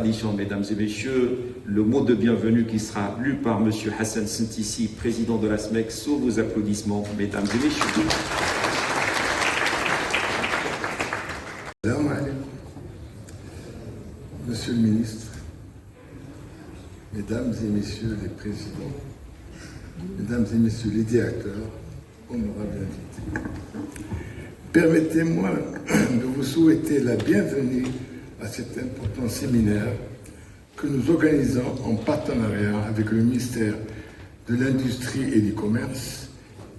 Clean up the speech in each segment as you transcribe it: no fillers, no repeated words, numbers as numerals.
tradition, mesdames et messieurs, le mot de bienvenue qui sera lu par M. Hassan Sintissi, président de la SMEC, sous vos applaudissements, mesdames et messieurs. Monsieur le ministre, mesdames et messieurs les présidents, mesdames et messieurs les directeurs, honorables invités, permettez-moi de vous souhaiter la bienvenue à cet important séminaire que nous organisons en partenariat avec le ministère de l'Industrie et du Commerce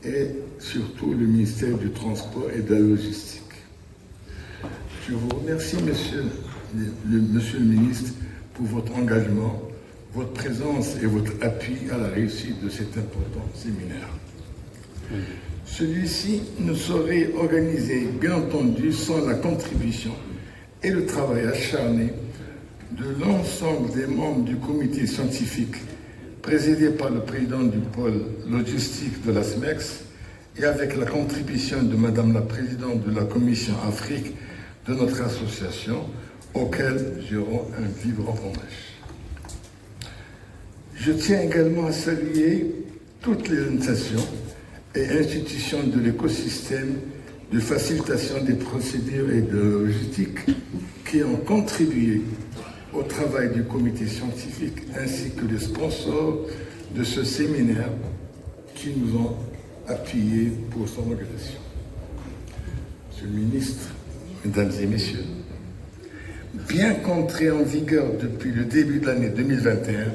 et surtout le ministère du Transport et de la Logistique. Je vous remercie, monsieur le ministre, pour votre engagement, votre présence et votre appui à la réussite de cet important séminaire. Celui-ci ne saurait organiser, bien entendu, sans la contribution et le travail acharné de l'ensemble des membres du comité scientifique présidé par le président du pôle logistique de la SMEX et avec la contribution de Madame la présidente de la Commission Afrique de notre association, auquel je rends un vibrant hommage. Je tiens également à saluer toutes les organisations et institutions de l'écosystème de facilitation des procédures et de logistique qui ont contribué au travail du comité scientifique ainsi que les sponsors de ce séminaire qui nous ont appuyés pour son organisation. Monsieur le ministre, mesdames et messieurs, bien qu'entré en vigueur depuis le début de l'année 2021,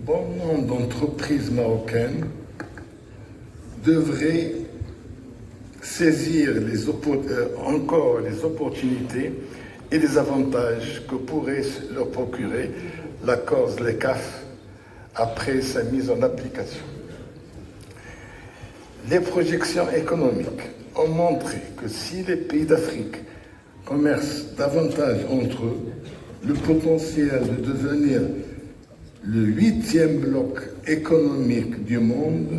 bon nombre d'entreprises marocaines devraient saisir encore les opportunités et les avantages que pourrait leur procurer l'accord ZLECAf après sa mise en application. Les projections économiques ont montré que si les pays d'Afrique commercent davantage entre eux, le potentiel de devenir le 8e bloc économique du monde,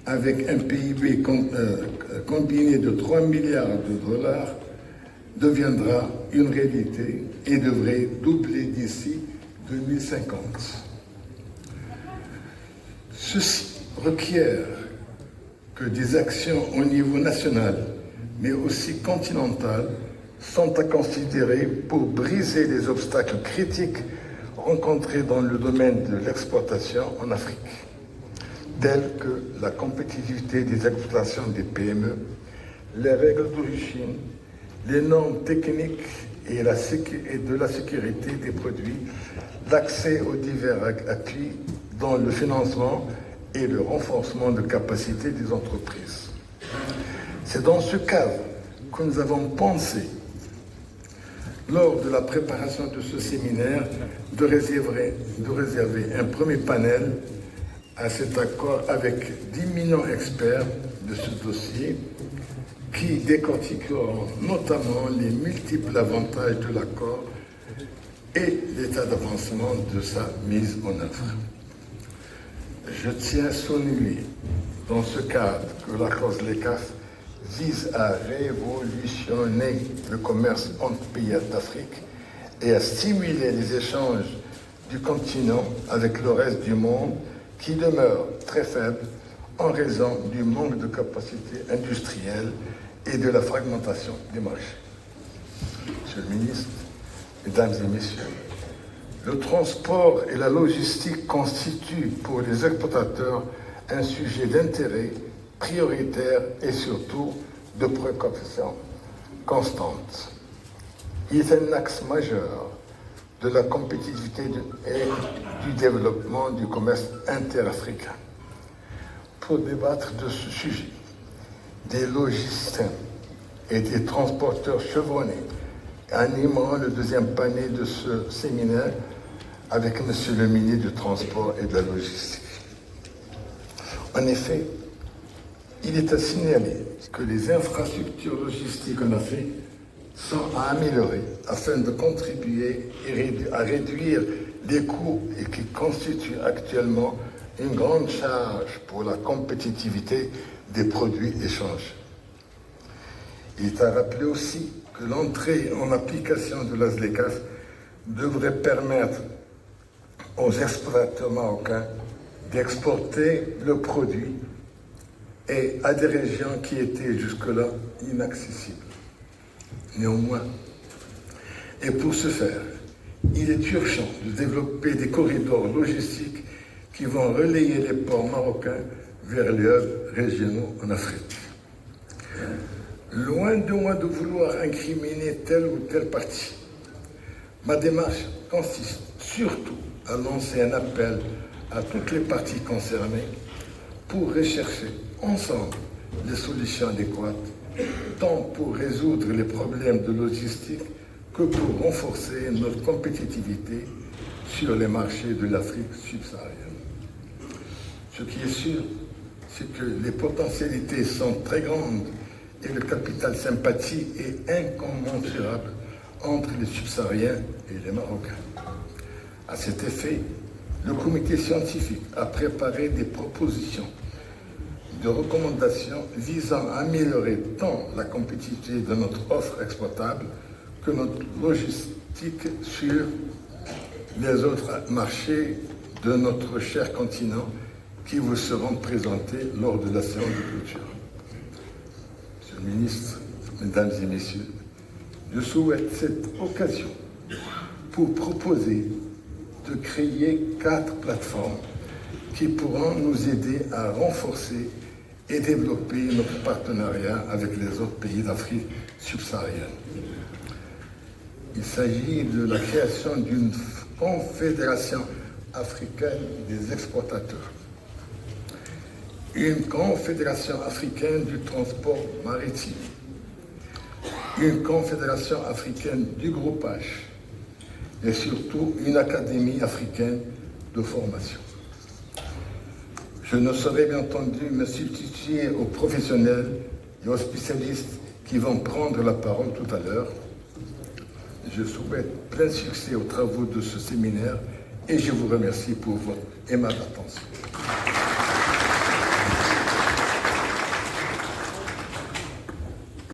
avec un PIB combiné de 3 milliards de dollars, deviendra une réalité et devrait doubler d'ici 2050. Ceci requiert que des actions au niveau national, mais aussi continental, sont à considérer pour briser les obstacles critiques rencontrés dans le domaine de l'exportation en Afrique, tels que la compétitivité des exploitations des PME, les règles d'origine, les normes techniques et de la sécurité des produits, l'accès aux divers appuis dans le financement et le renforcement de capacités des entreprises. C'est dans ce cadre que nous avons pensé, lors de la préparation de ce séminaire, de réserver un premier panel à cet accord avec d'imminents experts de ce dossier qui décortiqueront notamment les multiples avantages de l'accord et l'état d'avancement de sa mise en œuvre. Je tiens à souligner dans ce cadre que l'accord ZLECAf vise à révolutionner le commerce entre pays d'Afrique et à stimuler les échanges du continent avec le reste du monde qui demeure très faible en raison du manque de capacité industrielle et de la fragmentation des marchés. Monsieur le ministre, mesdames et messieurs, le transport et la logistique constituent pour les exportateurs un sujet d'intérêt prioritaire et surtout de préoccupation constante. Il est un axe majeur de la compétitivité et du développement du commerce interafricain. Pour débattre de ce sujet, des logisticiens et des transporteurs chevronnés animeront le deuxième panel de ce séminaire avec Monsieur le ministre du Transport et de la Logistique. En effet, il est à signaler que les infrastructures logistiques en Afrique sont à améliorer afin de contribuer à réduire les coûts et qui constituent actuellement une grande charge pour la compétitivité des produits échangés. Il est à rappeler aussi que l'entrée en application de la ZLECAf devrait permettre aux exportateurs marocains d'exporter le produit et à des régions qui étaient jusque-là inaccessibles. Néanmoins, et pour ce faire, il est urgent de développer des corridors logistiques qui vont relayer les ports marocains vers les hubs régionaux en Afrique. Loin de moi de vouloir incriminer telle ou telle partie, ma démarche consiste surtout à lancer un appel à toutes les parties concernées pour rechercher ensemble les solutions adéquates, tant pour résoudre les problèmes de logistique que pour renforcer notre compétitivité sur les marchés de l'Afrique subsaharienne. Ce qui est sûr, c'est que les potentialités sont très grandes et le capital sympathie est incommensurable entre les subsahariens et les Marocains. À cet effet, le comité scientifique a préparé des propositions de recommandations visant à améliorer tant la compétitivité de notre offre exploitable que notre logistique sur les autres marchés de notre cher continent qui vous seront présentés lors de la séance de clôture. Monsieur le ministre, Mesdames et Messieurs, je souhaite cette occasion pour proposer de créer 4 plateformes qui pourront nous aider à renforcer et développer notre partenariat avec les autres pays d'Afrique subsaharienne. Il s'agit de la création d'une confédération africaine des exportateurs, une confédération africaine du transport maritime, une confédération africaine du groupage et surtout une académie africaine de formation. Je ne saurais bien entendu me substituer aux professionnels et aux spécialistes qui vont prendre la parole tout à l'heure. Je souhaite plein succès aux travaux de ce séminaire et je vous remercie pour votre aimable attention.